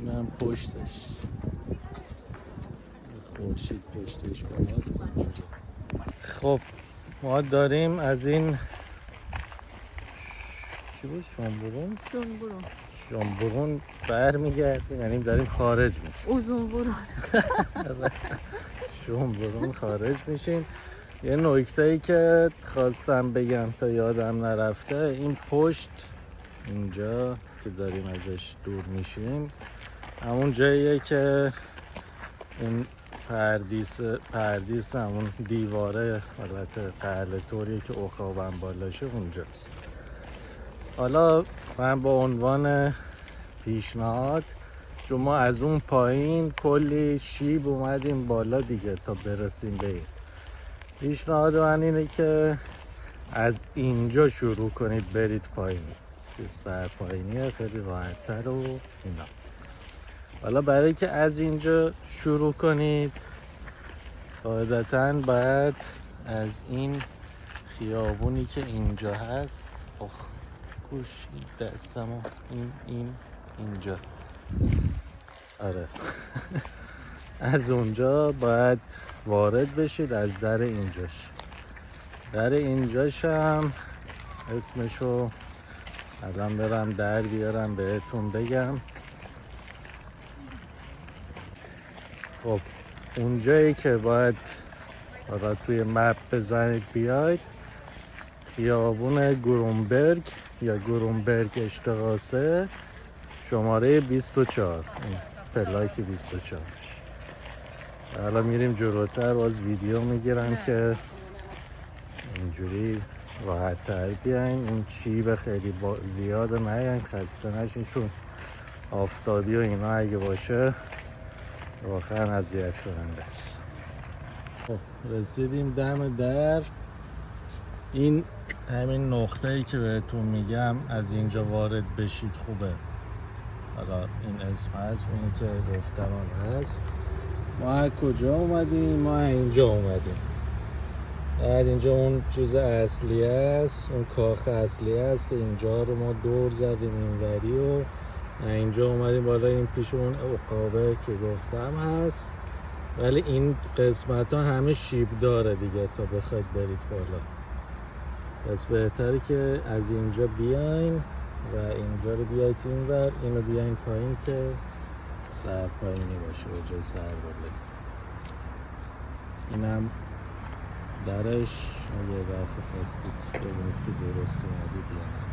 اینم پشتش، خورشید پشتش بالاست اینجوری. خب ما داریم از این چی بود؟ شنبورون برمیگردیم، یعنی داریم خارج میشیم. اوزونبورون شنبورون خارج میشیم. یه نکته‌ای که خواستم بگم تا یادم نرفته، این پشت اینجا که داریم ازش دور میشیم همون جاییه که این پردیس همون دیواره حالت قلعه طوریه که عقابم بالاشه اونجاست. حالا من با عنوان پیشنهاد، چون ما از اون پایین کلی شیب اومدیم بالا دیگه تا برسیم به این، پیشنهاد من اینه که از اینجا شروع کنید برید پایین، که سر پایینیه خیلی راحت‌تر و اینا. حالا برای که از اینجا شروع کنید قاعدتاً باید از این خیابونی که اینجا هست، گوش دستمو اینجا، آره از اونجا باید وارد بشید از در اینجاش. در اینجاش هم اسمشو الان برم در بیارم بهتون بگم. خب اونجایی که باید حالا توی مپ بزنید بیاید، خیابون گرونبرگ یا گرونبرگ اشتقاسه شماره 24، این پلاک 24. حالا میریم جلوتر باز ویدیو میگیرم که اینجوری راحت تر بیاین. این چیب خیلی زیاده نیاین خسته نشین، چون آفتابی و اینا اگه باشه واقعا اذیت کننده است. خب رسیدیم دم در. این همین نقطه‌ای که بهتون میگم از اینجا وارد بشید خوبه. حالا این اسم هست، اونی که گفتم هم هست. ما از کجا اومدیم؟ ما اینجا اومدیم. در اینجا اون چیز اصلی است، اون کاخ اصلی است که اینجا رو ما دور زدیم اینوری و اینجا اومدیم بالا. این پیش اون عقابه که گفتم هست، ولی این قسمت ها همه شیب داره دیگه تا بخواید برید بالا. پس بهتره که از اینجا بیاین و اینجا رو بیایید اینور، اینو بیاین پایین که سر پایینی باشه به جای سر بالا. اینم درش اگه دفعه خواستید ببینید که درست اومدید یا نه.